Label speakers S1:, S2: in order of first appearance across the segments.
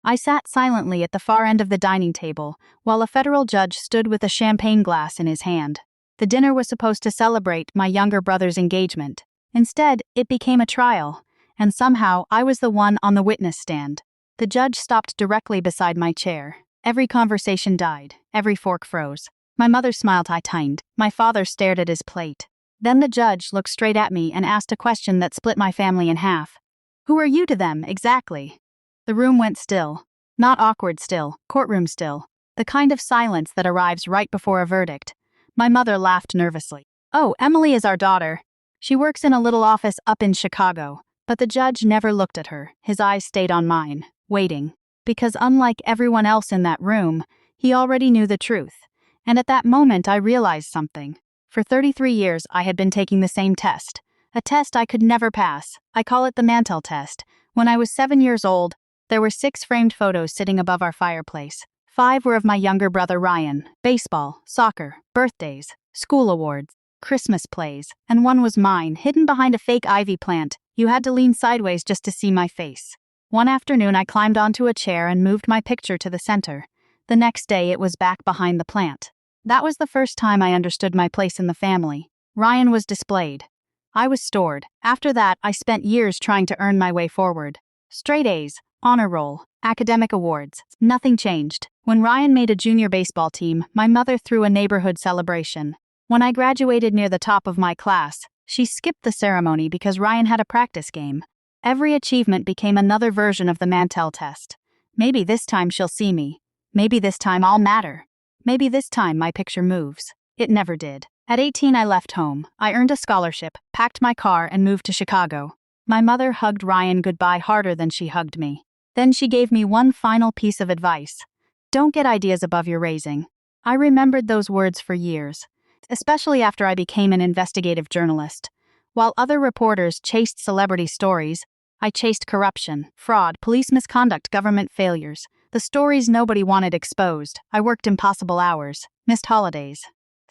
S1: I sat silently at the far end of the dining table, while a federal judge stood with a champagne glass in his hand. The dinner was supposed to celebrate my younger brother's engagement. Instead, it became a trial, and somehow I was the one on the witness stand. The judge stopped directly beside my chair. Every conversation died, every fork froze. My mother smiled tight-tongued. My father stared at his plate. Then the judge looked straight at me and asked a question that split my family in half. "Who are you to them, exactly?" The room went still. Not awkward still, courtroom still. The kind of silence that arrives right before a verdict. My mother laughed nervously. "Oh, Emily is our daughter. She works in a little office up in Chicago." But the judge never looked at her. His eyes stayed on mine, waiting. Because unlike everyone else in that room, he already knew the truth. And at that moment I realized something. For 33 years I had been taking the same test. A test I could never pass. I call it the Mantel test. When I was 7 years old, there were 6 framed photos sitting above our fireplace. 5 were of my younger brother Ryan. Baseball, soccer, birthdays, school awards, Christmas plays, and 1 was mine, hidden behind a fake ivy plant. You had to lean sideways just to see my face. One afternoon I climbed onto a chair and moved my picture to the center. The next day it was back behind the plant. That was the first time I understood my place in the family. Ryan was displayed. I was stored. After that, I spent years trying to earn my way forward. Straight A's, honor roll, academic awards. Nothing changed. When Ryan made a junior baseball team, my mother threw a neighborhood celebration. When I graduated near the top of my class, she skipped the ceremony because Ryan had a practice game. Every achievement became another version of the Mantel test. Maybe this time she'll see me. Maybe this time I'll matter. Maybe this time my picture moves. It never did. At 18 I left home. I earned a scholarship, packed my car, and moved to Chicago. My mother hugged Ryan goodbye harder than she hugged me. Then she gave me one final piece of advice. Don't get ideas above your raising. I remembered those words for years, especially after I became an investigative journalist. While other reporters chased celebrity stories, I chased corruption, fraud, police misconduct, government failures. The stories nobody wanted exposed. I worked impossible hours, missed holidays,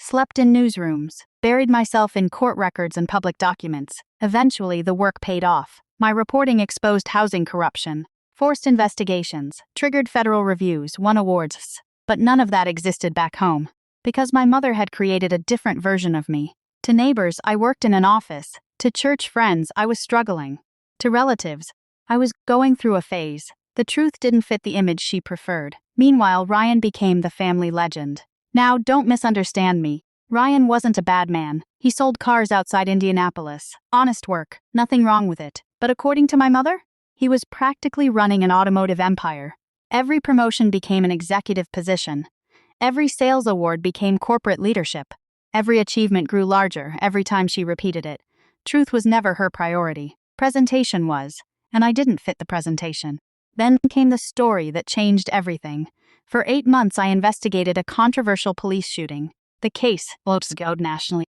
S1: slept in newsrooms, buried myself in court records and public documents. Eventually, the work paid off. My reporting exposed housing corruption, forced investigations, triggered federal reviews, won awards. But none of that existed back home, because my mother had created a different version of me. To neighbors, I worked in an office. To church friends, I was struggling. To relatives, I was going through a phase. The truth didn't fit the image she preferred. Meanwhile, Ryan became the family legend. Now, don't misunderstand me. Ryan wasn't a bad man. He sold cars outside Indianapolis. Honest work, nothing wrong with it. But according to my mother, he was practically running an automotive empire. Every promotion became an executive position. Every sales award became corporate leadership. Every achievement grew larger every time she repeated it. Truth was never her priority. Presentation was, and I didn't fit the presentation. Then came the story that changed everything. For 8 months I investigated a controversial police shooting. The case exploded nationally.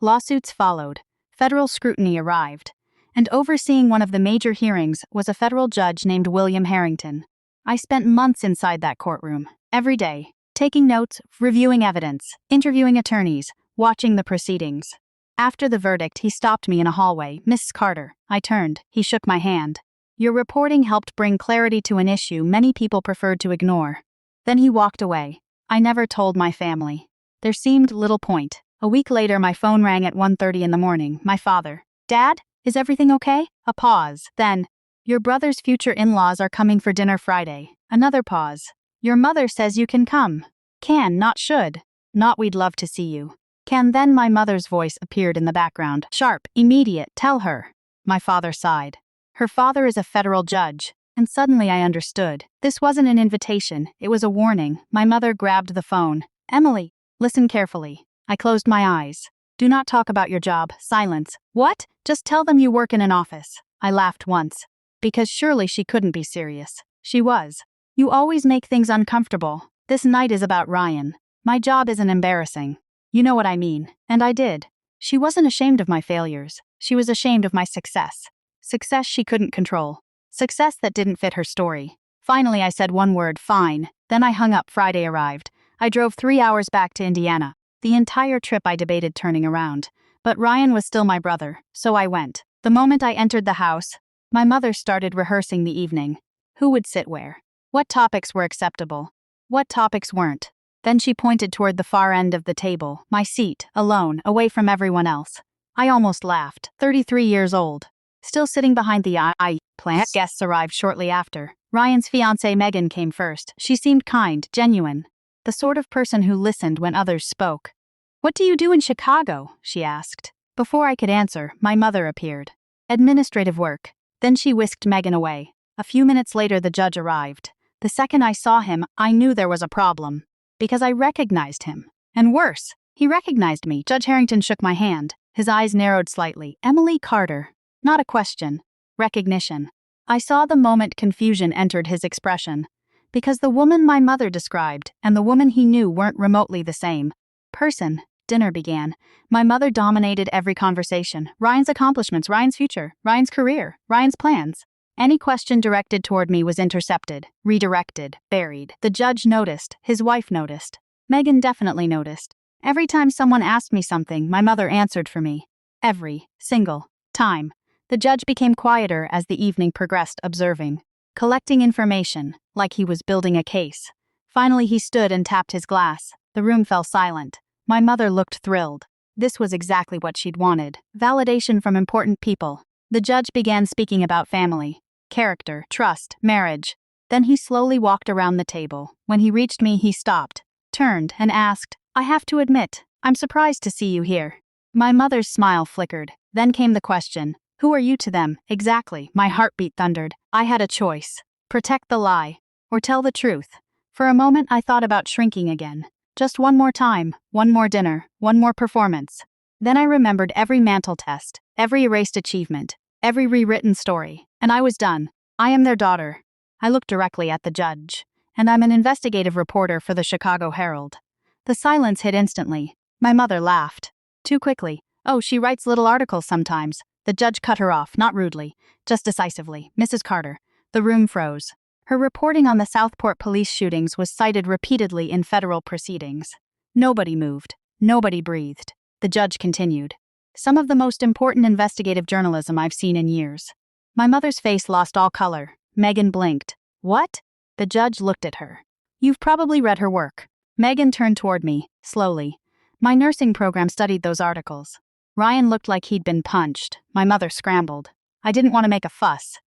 S1: Lawsuits followed. Federal scrutiny arrived. And overseeing one of the major hearings was a federal judge named William Harrington. I spent months inside that courtroom, every day, taking notes, reviewing evidence, interviewing attorneys, watching the proceedings. After the verdict, he stopped me in a hallway. "Miss Carter." I turned. He shook my hand. "Your reporting helped bring clarity to an issue many people preferred to ignore." Then he walked away. I never told my family. There seemed little point. A week later, my phone rang at 1:30 in the morning. My father. "Dad, is everything okay?" A pause. Then, "Your brother's future in-laws are coming for dinner Friday." Another pause. "Your mother says you can come." Can, not should. Not "we'd love to see you." Can. Then my mother's voice appeared in the background. Sharp, immediate, "Tell her." My father sighed. Her father is a federal judge. And suddenly I understood. This wasn't an invitation, it was a warning. My mother grabbed the phone. "Emily, listen carefully." I closed my eyes. "Do not talk about your job." Silence. "What? Just tell them you work in an office." I laughed once. Because surely she couldn't be serious. She was. "You always make things uncomfortable. This night is about Ryan. My job isn't embarrassing. You know what I mean." And I did. She wasn't ashamed of my failures. She was ashamed of my success. Success she couldn't control. Success that didn't fit her story. Finally I said one word, "Fine." Then I hung up. Friday arrived. I drove 3 hours back to Indiana. The entire trip I debated turning around. But Ryan was still my brother, so I went. The moment I entered the house, my mother started rehearsing the evening. Who would sit where? What topics were acceptable? What topics weren't? Then she pointed toward the far end of the table, my seat, alone, away from everyone else. I almost laughed. 33 years old. Still sitting behind the plant. Guests arrived shortly after. Ryan's fiancée Megan came first. She seemed kind, genuine. The sort of person who listened when others spoke. "What do you do in Chicago?" she asked. Before I could answer, my mother appeared. "Administrative work." Then she whisked Megan away. A few minutes later the judge arrived. The second I saw him, I knew there was a problem. Because I recognized him. And worse, he recognized me. Judge Harrington shook my hand. His eyes narrowed slightly. "Emily Carter." Not a question. Recognition. I saw the moment confusion entered his expression. Because the woman my mother described and the woman he knew weren't remotely the same person. Dinner began. My mother dominated every conversation. Ryan's accomplishments, Ryan's future, Ryan's career, Ryan's plans. Any question directed toward me was intercepted, redirected, buried. The judge noticed. His wife noticed. Megan definitely noticed. Every time someone asked me something, my mother answered for me. Every single time. The judge became quieter as the evening progressed, observing, collecting information, like he was building a case. Finally he stood and tapped his glass. The room fell silent. My mother looked thrilled. This was exactly what she'd wanted. Validation from important people. The judge began speaking about family, character, trust, marriage. Then he slowly walked around the table. When he reached me, he stopped, turned, and asked, "I have to admit, I'm surprised to see you here." My mother's smile flickered. Then came the question, "Who are you to them, exactly?" My heartbeat thundered. I had a choice. Protect the lie, or tell the truth. For a moment I thought about shrinking again. Just one more time, one more dinner, one more performance. Then I remembered every mantle test, every erased achievement, every rewritten story, and I was done. I am their daughter. I looked directly at the judge. And I'm an investigative reporter for the Chicago Herald. The silence hit instantly. My mother laughed. Too quickly. "Oh, she writes little articles sometimes." The judge cut her off, not rudely, just decisively. "Mrs. Carter." The room froze. Her reporting on the Southport police shootings was cited repeatedly in federal proceedings. Nobody moved. Nobody breathed. The judge continued. "Some of the most important investigative journalism I've seen in years." My mother's face lost all color. Megan blinked. "What?" The judge looked at her. "You've probably read her work." Megan turned toward me, slowly. "My nursing program studied those articles." Ryan looked like he'd been punched. My mother scrambled. I didn't want to make a fuss.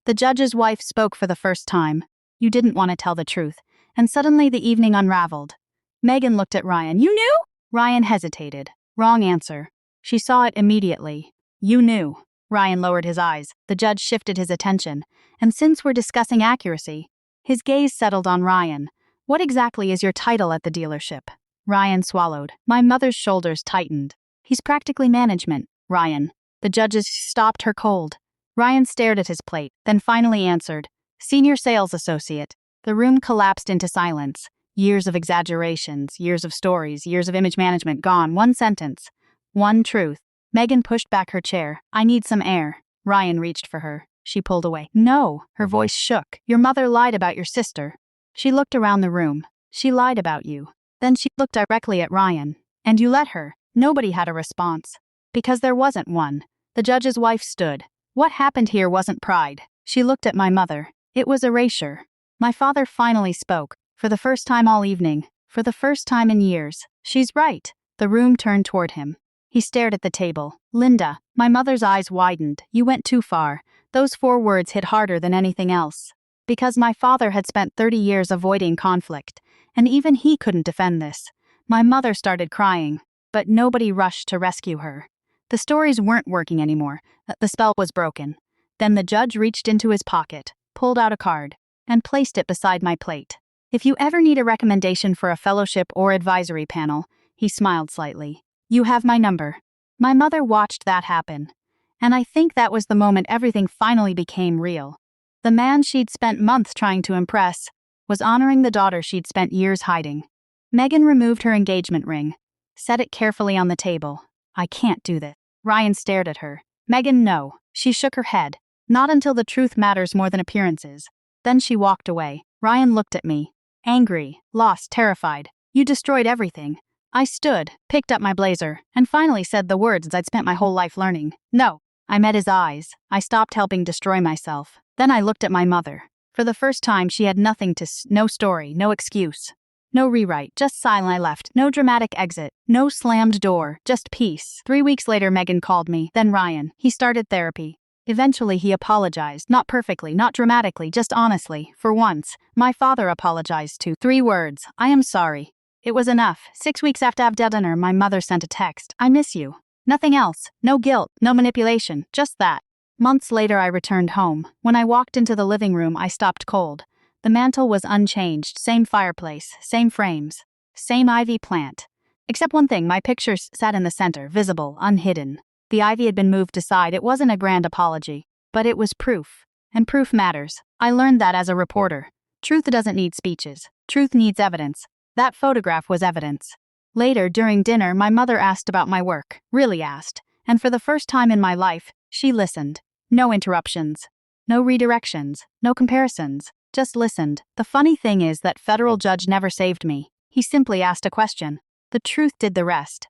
S1: The judge's wife spoke for the first time. "You didn't want to tell the truth." And suddenly the evening unraveled. Megan looked at Ryan. "You knew?" Ryan hesitated. Wrong answer. She saw it immediately. "You knew." Ryan lowered his eyes. The judge shifted his attention. "And since we're discussing accuracy," his gaze settled on Ryan. "What exactly is your title at the dealership?" Ryan swallowed. My mother's shoulders tightened. "He's practically management, Ryan." The judge stopped her cold. Ryan stared at his plate, then finally answered, "Senior sales associate." The room collapsed into silence. Years of exaggerations, years of stories, years of image management gone. One sentence. One truth. Megan pushed back her chair. "I need some air." Ryan reached for her. She pulled away. "No." Her voice shook. "Your mother lied about your sister." She looked around the room. "She lied about you." Then she looked directly at Ryan. "And you let her." Nobody had a response. Because there wasn't one. The judge's wife stood. What happened here wasn't pride. She looked at my mother. It was erasure. My father finally spoke. For the first time all evening. For the first time in years. "She's right." The room turned toward him. He stared at the table. "Linda." My mother's eyes widened. "You went too far." Those 4 words hit harder than anything else. Because my father had spent 30 years avoiding conflict. And even he couldn't defend this. My mother started crying. But nobody rushed to rescue her. The stories weren't working anymore. The spell was broken. Then the judge reached into his pocket, pulled out a card, and placed it beside my plate. "If you ever need a recommendation for a fellowship or advisory panel," he smiled slightly, "you have my number." My mother watched that happen. And I think that was the moment everything finally became real. The man she'd spent months trying to impress was honoring the daughter she'd spent years hiding. Megan removed her engagement ring, set it carefully on the table. "I can't do this." Ryan stared at her. "Megan, no." She shook her head. "Not until the truth matters more than appearances." Then she walked away. Ryan looked at me. Angry, lost, terrified. "You destroyed everything." I stood, picked up my blazer, and finally said the words I'd spent my whole life learning. "No." I met his eyes. I stopped helping destroy myself. Then I looked at my mother. For the first time, she had nothing to no story, no excuse. No rewrite, just silent I left, no dramatic exit, no slammed door, just peace. 3 weeks later, Megan called me, then Ryan. He started therapy. Eventually, he apologized, not perfectly, not dramatically, just honestly. For once, my father apologized too. 3 words, I am sorry. It was enough. 6 weeks after dinner, my mother sent a text, I miss you. Nothing else, no guilt, no manipulation, just that. Months later, I returned home. When I walked into the living room, I stopped cold. The mantel was unchanged, same fireplace, same frames, same ivy plant. Except one thing, my pictures sat in the center, visible, unhidden. The ivy had been moved aside. It wasn't a grand apology, but it was proof. And proof matters. I learned that as a reporter. Truth doesn't need speeches. Truth needs evidence. That photograph was evidence. Later, during dinner, my mother asked about my work, really asked. And for the first time in my life, she listened. No interruptions. No redirections. No comparisons. Just listened. The funny thing is that federal judge never saved me. He simply asked a question. The truth did the rest.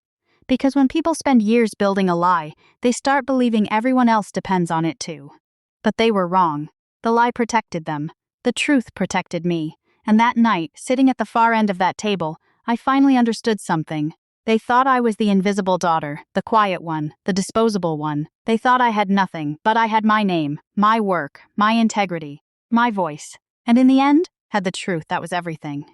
S1: Because when people spend years building a lie, they start believing everyone else depends on it too. But they were wrong. The lie protected them. The truth protected me. And that night, sitting at the far end of that table, I finally understood something. They thought I was the invisible daughter, the quiet one, the disposable one. They thought I had nothing, but I had my name, my work, my integrity, my voice. And in the end, had the truth that was everything.